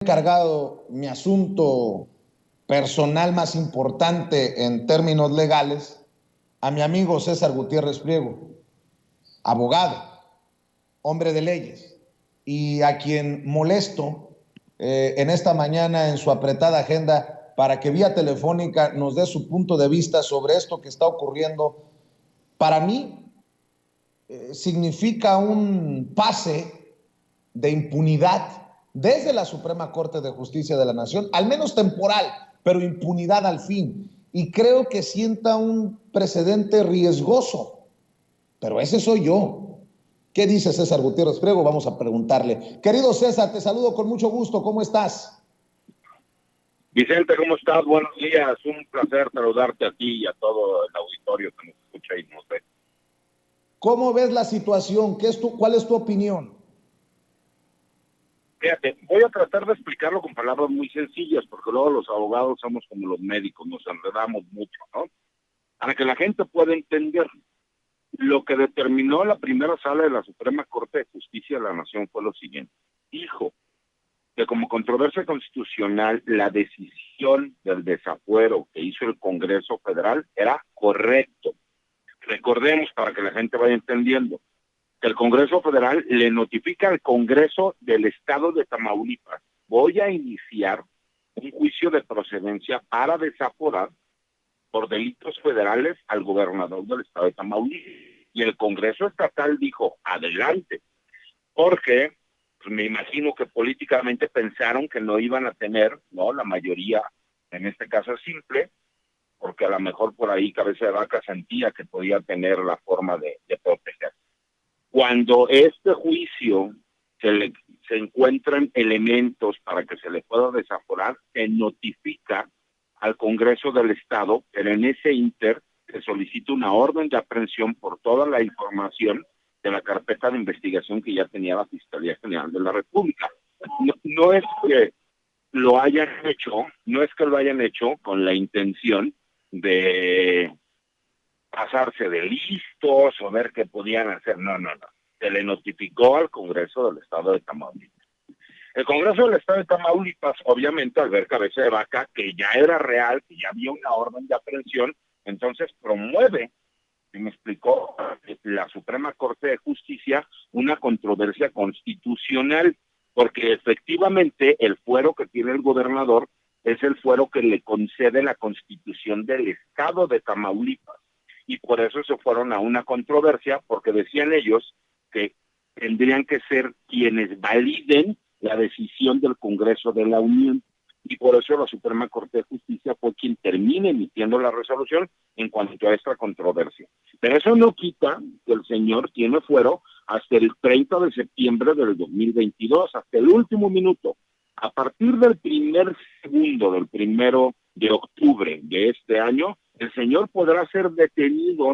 Encargado mi asunto personal más importante en términos legales a mi amigo César Gutiérrez Priego, abogado, hombre de leyes, y a quien molesto en esta mañana en su apretada agenda para que vía telefónica nos dé su punto de vista sobre esto que está ocurriendo. Para mí significa un pase de impunidad desde la Suprema Corte de Justicia de la Nación, al menos temporal, pero impunidad al fin. Y creo que sienta un precedente riesgoso, pero ese soy yo. ¿Qué dice César Gutiérrez Priego? Vamos a preguntarle. Querido César, te saludo con mucho gusto. ¿Cómo estás? Vicente, ¿cómo estás? Buenos días. Un placer saludarte a ti y a todo el auditorio que nos escucha y nos ve. ¿Cómo ves la situación? ¿Cuál es tu opinión? Fíjate, voy a tratar de explicarlo con palabras muy sencillas, porque luego los abogados somos como los médicos, nos enredamos mucho, ¿no? Para que la gente pueda entender, lo que determinó la primera sala de la Suprema Corte de Justicia de la Nación fue lo siguiente. Dijo que como controversia constitucional, la decisión del desafuero que hizo el Congreso Federal era correcto. Recordemos, para que la gente vaya entendiendo, que el Congreso Federal le notifica al Congreso del Estado de Tamaulipas: voy a iniciar un juicio de procedencia para desaforar por delitos federales al gobernador del Estado de Tamaulipas. Y el Congreso Estatal dijo, adelante, porque pues, me imagino que políticamente pensaron que no iban a tener, ¿no?, la mayoría, en este caso simple, porque a lo mejor por ahí Cabeza de Vaca sentía que podía tener la forma de proteger. Cuando este juicio se encuentran elementos para que se le pueda desaforar, se notifica al Congreso del Estado, pero en ese inter se solicita una orden de aprehensión por toda la información de la carpeta de investigación que ya tenía la Fiscalía General de la República. No es que lo hayan hecho, no es que lo hayan hecho con la intención de pasarse de listos o ver qué podían hacer. No. Se le notificó al Congreso del Estado de Tamaulipas. El Congreso del Estado de Tamaulipas, obviamente, al ver Cabeza de Vaca, que ya era real, que ya había una orden de aprehensión, entonces promueve, y me explicó, la Suprema Corte de Justicia una controversia constitucional, porque efectivamente el fuero que tiene el gobernador es el fuero que le concede la Constitución del Estado de Tamaulipas. Y por eso se fueron a una controversia, porque decían ellos que tendrían que ser quienes validen la decisión del Congreso de la Unión. Y por eso la Suprema Corte de Justicia fue quien termina emitiendo la resolución en cuanto a esta controversia. Pero eso no quita que el señor tiene fuero hasta el 30 de septiembre del 2022, hasta el último minuto. A partir del primer segundo del 1 de octubre de este año, el señor podrá ser detenido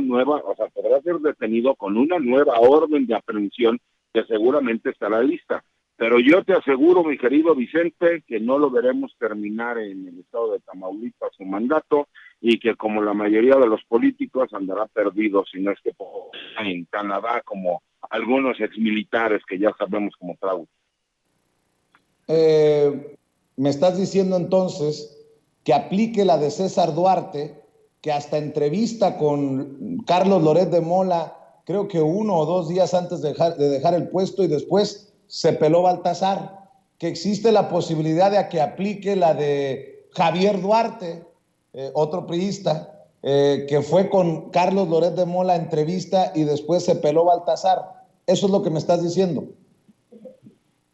podrá ser detenido con una nueva orden de aprehensión que seguramente estará lista. Pero yo te aseguro, mi querido Vicente, que no lo veremos terminar en el estado de Tamaulipas su mandato, y que, como la mayoría de los políticos, andará perdido, si no es que en Canadá, como algunos exmilitares que ya sabemos cómo trago. Me estás diciendo entonces que aplique la de César Duarte, que hasta entrevista con Carlos Loret de Mola, creo que 1 o 2 días antes de dejar el puesto, y después se peló Baltasar, que existe la posibilidad de que aplique la de Javier Duarte, otro priista, que fue con Carlos Loret de Mola entrevista y después se peló Baltasar. Eso es lo que me estás diciendo.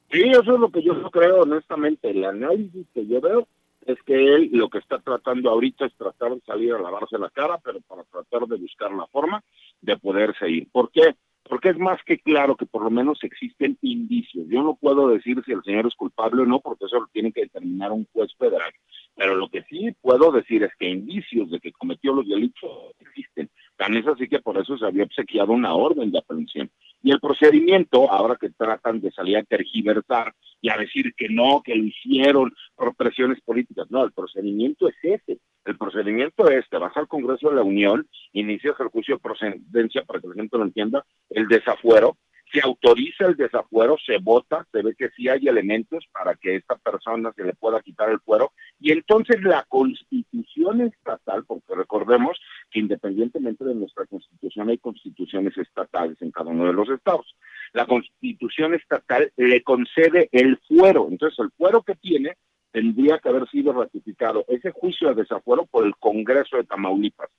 Sí, eso es lo que yo creo, honestamente. El análisis que yo veo es que él lo que está tratando ahorita es tratar de salir a lavarse la cara, pero para tratar de buscar la forma de poderse ir. ¿Por qué? Porque es más que claro que por lo menos existen indicios. Yo no puedo decir si el señor es culpable o no, porque eso lo tiene que determinar un juez federal. Pero lo que sí puedo decir es que indicios de que cometió los delitos existen. Tan es así que por eso se había obsequiado una orden de aprehensión. Y el procedimiento, ahora que tratan de salir a tergiversar y a decir que no, que lo hicieron por presiones políticas, no, el procedimiento es ese. El procedimiento es, te vas al Congreso de la Unión, inicias el juicio de procedencia, para que la gente lo entienda, el desafuero, se autoriza el desafuero, se vota, se ve que sí hay elementos para que esta persona se le pueda quitar el fuero, y entonces la Constitución estatal, porque recordemos que independientemente de nuestra Constitución hay constituciones estatales en cada uno de los estados, la Constitución estatal le concede el fuero, entonces el fuero que tiene tendría que haber sido ratificado, ese juicio de desafuero, por el Congreso de Tamaulipas.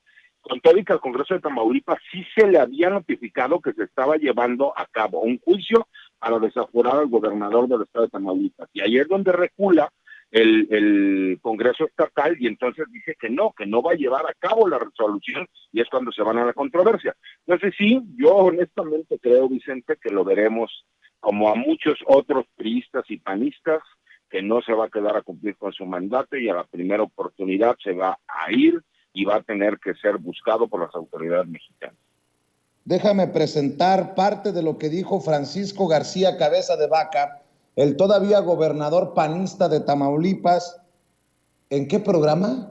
Con todo y que al Congreso de Tamaulipas sí se le había notificado que se estaba llevando a cabo un juicio para desaforar al gobernador del estado de Tamaulipas. Y ahí es donde recula el Congreso estatal y entonces dice que no va a llevar a cabo la resolución, y es cuando se van a la controversia. Entonces sí, yo honestamente creo, Vicente, que lo veremos como a muchos otros priistas y panistas, que no se va a quedar a cumplir con su mandato y a la primera oportunidad se va a ir y va a tener que ser buscado por las autoridades mexicanas. Déjame presentar parte de lo que dijo Francisco García Cabeza de Vaca, el todavía gobernador panista de Tamaulipas. ¿En qué programa?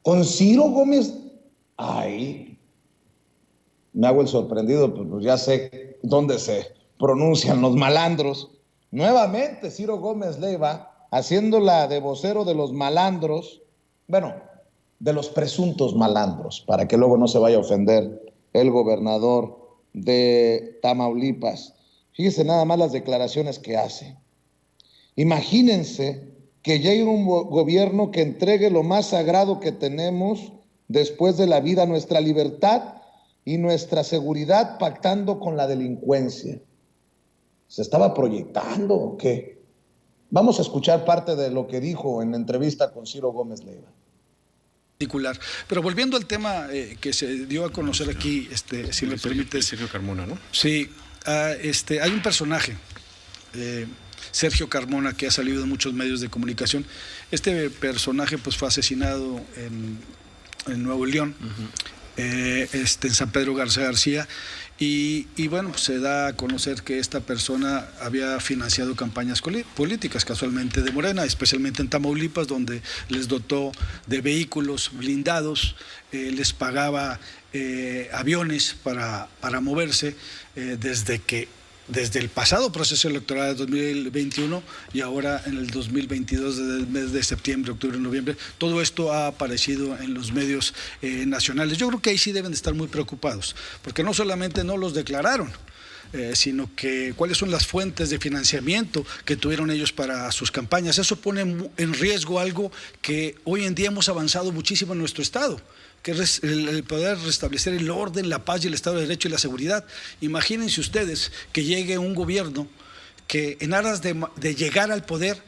¿Con Ciro Gómez? Ay, me hago el sorprendido, pues ya sé dónde se pronuncian los malandros. Nuevamente Ciro Gómez Leiva, haciéndola de vocero de los malandros, bueno, de los presuntos malandros, para que luego no se vaya a ofender el gobernador de Tamaulipas. Fíjese nada más las declaraciones que hace. Imagínense que llegue un gobierno que entregue lo más sagrado que tenemos después de la vida, nuestra libertad y nuestra seguridad, pactando con la delincuencia. ¿Se estaba proyectando o qué? Vamos a escuchar parte de lo que dijo en la entrevista con Ciro Gómez Leiva. Pero volviendo al tema que se dio a conocer aquí, si me permite. Sergio Carmona, ¿no? Sí, hay un personaje, Sergio Carmona, que ha salido en muchos medios de comunicación. Este personaje pues fue asesinado en Nuevo León, en San Pedro García. Y bueno, pues se da a conocer que esta persona había financiado campañas políticas, casualmente de Morena, especialmente en Tamaulipas, donde les dotó de vehículos blindados, les pagaba aviones para moverse, desde el pasado proceso electoral de 2021 y ahora en el 2022, desde el mes de septiembre, octubre y noviembre. Todo esto ha aparecido en los medios nacionales. Yo creo que ahí sí deben de estar muy preocupados, porque no solamente no los declararon, sino que cuáles son las fuentes de financiamiento que tuvieron ellos para sus campañas. Eso pone en riesgo algo que hoy en día hemos avanzado muchísimo en nuestro estado, que es el poder restablecer el orden, la paz y el Estado de Derecho y la seguridad. Imagínense ustedes que llegue un gobierno que en aras de llegar al poder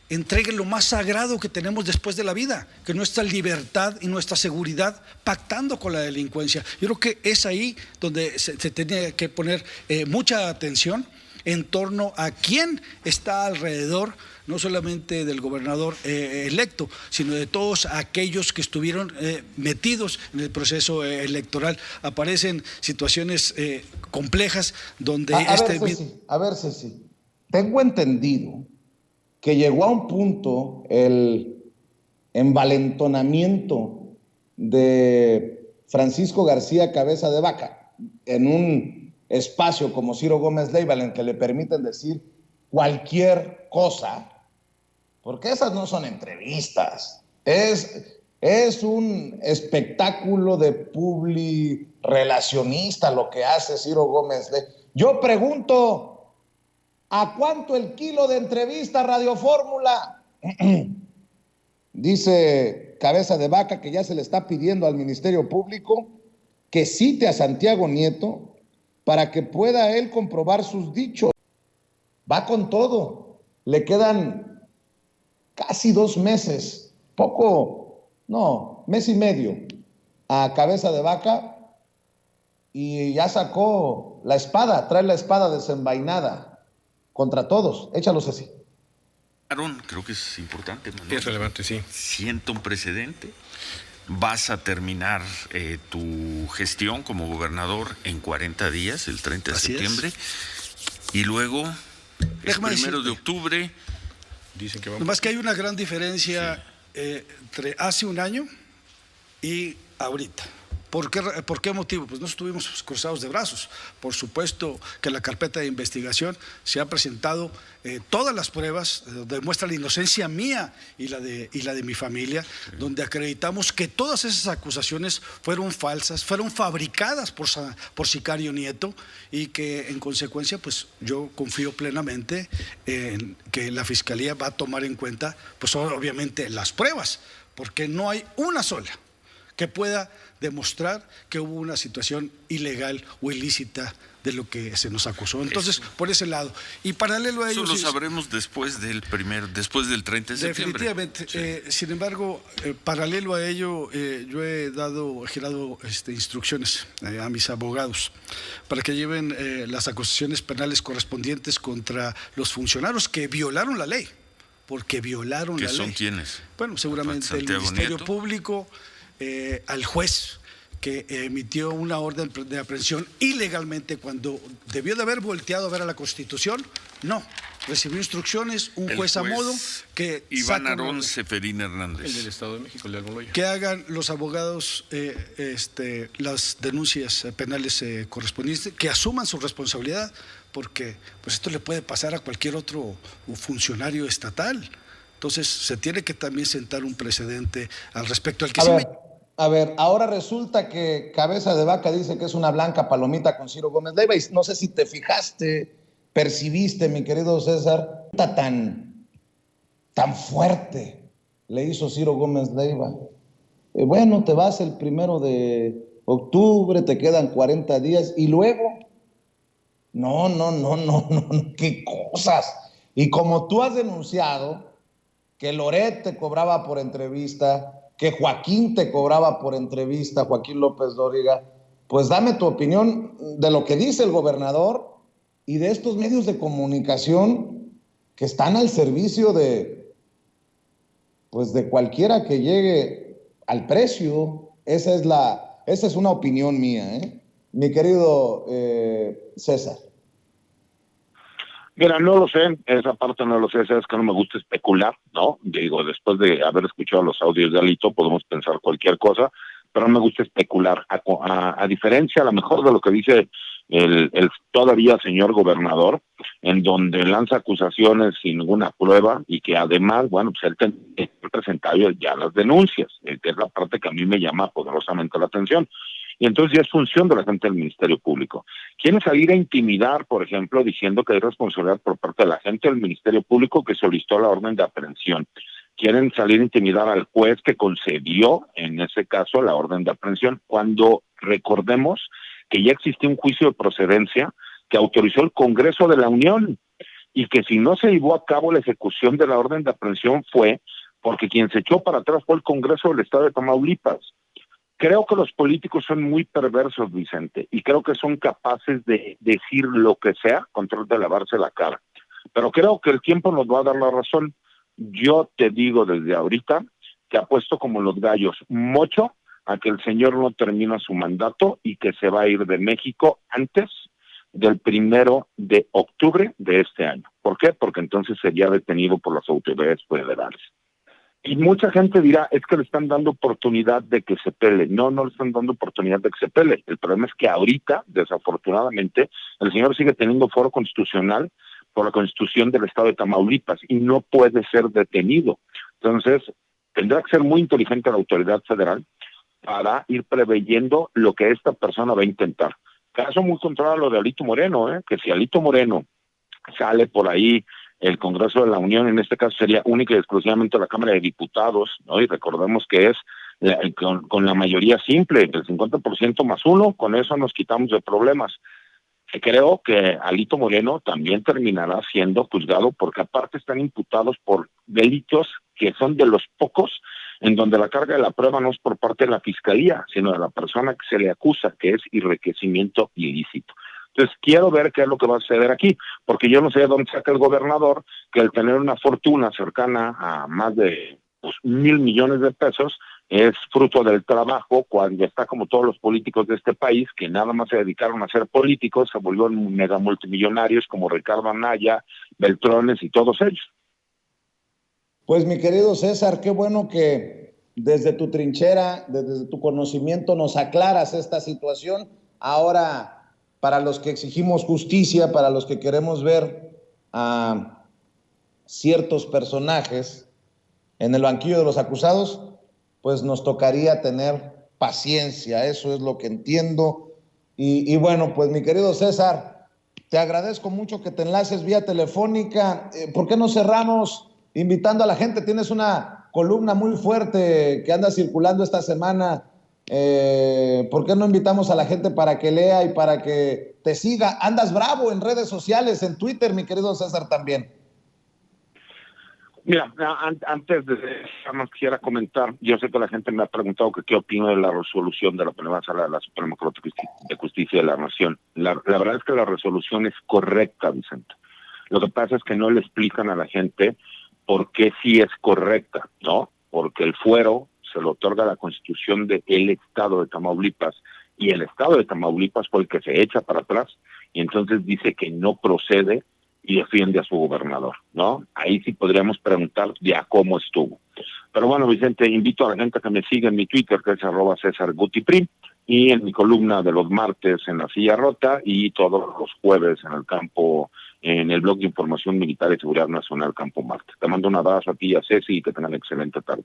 entregue lo más sagrado que tenemos después de la vida, que nuestra libertad y nuestra seguridad, pactando con la delincuencia. Yo creo que es ahí donde se tiene que poner mucha atención en torno a quién está alrededor, no solamente del gobernador electo, sino de todos aquellos que estuvieron metidos en el proceso electoral. Aparecen situaciones complejas donde A ver, Ceci, tengo entendido que llegó a un punto el envalentonamiento de Francisco García Cabeza de Vaca en un espacio como Ciro Gómez Leiva, en el que le permiten decir cualquier cosa, porque esas no son entrevistas, es un espectáculo de publirelacionista lo que hace Ciro Gómez Leiva. Yo pregunto, ¿a cuánto el kilo de entrevista Radio Fórmula? Dice Cabeza de Vaca que ya se le está pidiendo al Ministerio Público que cite a Santiago Nieto para que pueda él comprobar sus dichos. Va con todo. Le quedan casi 2 meses, mes y medio a Cabeza de Vaca, y ya sacó la espada, trae la espada desenvainada contra todos. Échalos así. Creo que es importante, Manuel. Es relevante, sí. Sienta un precedente. Vas a terminar tu gestión como gobernador en 40 días, el 30 de septiembre. Y luego, el 1 de octubre. Dicen que vamos. Nomás que hay una gran diferencia entre hace un año y ahorita. ¿Por qué motivo? Pues no estuvimos cruzados de brazos. Por supuesto que en la carpeta de investigación se han presentado todas las pruebas, demuestra la inocencia mía y la de mi familia, donde acreditamos que todas esas acusaciones fueron falsas, fueron fabricadas por Sicario Nieto, y que en consecuencia pues yo confío plenamente en que la Fiscalía va a tomar en cuenta pues obviamente las pruebas, porque no hay una sola que pueda demostrar que hubo una situación ilegal o ilícita de lo que se nos acusó. Entonces, por ese lado. Y paralelo a ello... Eso lo sabremos después del 30 de septiembre. Definitivamente. Sin embargo, paralelo a ello, yo he girado instrucciones a mis abogados para que lleven las acusaciones penales correspondientes contra los funcionarios que violaron la ley. Porque violaron la ley. ¿Qué son quiénes? Bueno, seguramente Santiago el Ministerio Nieto. Público, al juez que emitió una orden de aprehensión ilegalmente cuando debió de haber volteado a ver a la Constitución. No, recibió instrucciones, un juez a modo que... Iván Aarón Seferín Hernández. El del Estado de México, el de Almoloya. Que hagan los abogados las denuncias penales correspondientes, que asuman su responsabilidad, porque pues esto le puede pasar a cualquier otro funcionario estatal. Entonces se tiene que también sentar un precedente al respecto. A ver, ahora resulta que Cabeza de Vaca dice que es una blanca palomita con Ciro Gómez Leiva, y no sé si te fijaste, percibiste, mi querido César, tan fuerte le hizo Ciro Gómez Leiva. Bueno, te vas el 1 de octubre, te quedan 40 días, y luego, no, qué cosas. Y como tú has denunciado que Loret te cobraba por entrevista, que Joaquín te cobraba por entrevista, Joaquín López Dóriga, pues dame tu opinión de lo que dice el gobernador y de estos medios de comunicación que están al servicio de cualquiera que llegue al precio. Esa es una opinión mía, mi querido César. Mira, no lo sé, esa parte no lo sé, es que no me gusta especular, ¿no? Digo, después de haber escuchado los audios de Alito, podemos pensar cualquier cosa, pero no me gusta especular, a diferencia a lo mejor de lo que dice el todavía señor gobernador, en donde lanza acusaciones sin ninguna prueba, y que además, bueno, pues él tiene presentado ya las denuncias, que es la parte que a mí me llama poderosamente la atención. Y entonces ya es función de la gente del Ministerio Público. Quieren salir a intimidar, por ejemplo, diciendo que hay responsabilidad por parte de la gente del Ministerio Público que solicitó la orden de aprehensión. Quieren salir a intimidar al juez que concedió, en ese caso, la orden de aprehensión, cuando recordemos que ya existía un juicio de procedencia que autorizó el Congreso de la Unión, y que si no se llevó a cabo la ejecución de la orden de aprehensión fue porque quien se echó para atrás fue el Congreso del Estado de Tamaulipas. Creo que los políticos son muy perversos, Vicente, y creo que son capaces de decir lo que sea con tal de lavarse la cara. Pero creo que el tiempo nos va a dar la razón. Yo te digo desde ahorita que apuesto como los gallos mucho a que el señor no termina su mandato y que se va a ir de México antes del 1 de octubre de este año. ¿Por qué? Porque entonces sería detenido por las autoridades federales. Y mucha gente dirá, es que le están dando oportunidad de que se pele. No, no le están dando oportunidad de que se pele. El problema es que ahorita, desafortunadamente, el señor sigue teniendo foro constitucional por la Constitución del Estado de Tamaulipas y no puede ser detenido. Entonces, tendrá que ser muy inteligente la autoridad federal para ir preveyendo lo que esta persona va a intentar. Caso muy contrario a lo de Alito Moreno, que si Alito Moreno sale por ahí, el Congreso de la Unión, en este caso sería única y exclusivamente la Cámara de Diputados, ¿no? Y recordemos que es con la mayoría simple, el 50% más 1, con eso nos quitamos de problemas. Creo que Alito Moreno también terminará siendo juzgado, porque aparte están imputados por delitos que son de los pocos en donde la carga de la prueba no es por parte de la Fiscalía, sino de la persona que se le acusa, que es enriquecimiento ilícito. Entonces, quiero ver qué es lo que va a suceder aquí, porque yo no sé de dónde saca el gobernador que el tener una fortuna cercana a más de 1,000 millones de pesos es fruto del trabajo, cuando está como todos los políticos de este país, que nada más se dedicaron a ser políticos, se volvieron mega multimillonarios como Ricardo Anaya, Beltrones y todos ellos. Pues mi querido César, qué bueno que desde tu trinchera, desde tu conocimiento, nos aclaras esta situación. Ahora, para los que exigimos justicia, para los que queremos ver a ciertos personajes en el banquillo de los acusados, pues nos tocaría tener paciencia, eso es lo que entiendo. Y bueno, pues mi querido César, te agradezco mucho que te enlaces vía telefónica. ¿Por qué no cerramos invitando a la gente? Tienes una columna muy fuerte que anda circulando esta semana. ¿Por qué no invitamos a la gente para que lea y para que te siga? Andas bravo en redes sociales, en Twitter, mi querido César, también. Mira, antes de eso, más quisiera comentar, yo sé que la gente me ha preguntado que qué opino de la resolución de la primera sala de la Suprema Corte de Justicia de la Nación. La verdad es que la resolución es correcta, Vicente. Lo que pasa es que no le explican a la gente por qué sí es correcta, ¿no? Porque el fuero se lo otorga la Constitución del Estado de Tamaulipas, y el Estado de Tamaulipas fue el que se echa para atrás, y entonces dice que no procede y defiende a su gobernador, ¿no? Ahí sí podríamos preguntar ya cómo estuvo. Pero bueno, Vicente, invito a la gente a que me siga en mi Twitter, que es @CésarGutiPrim, y en mi columna de los martes en La Silla Rota, y todos los jueves en el campo, en el blog de Información Militar y Seguridad Nacional Campo Marte. Te mando un abrazo a ti y a Ceci, y que tengan excelente tarde.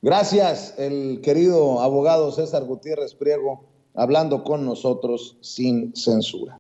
Gracias, el querido abogado César Gutiérrez Priego, hablando con nosotros sin censura.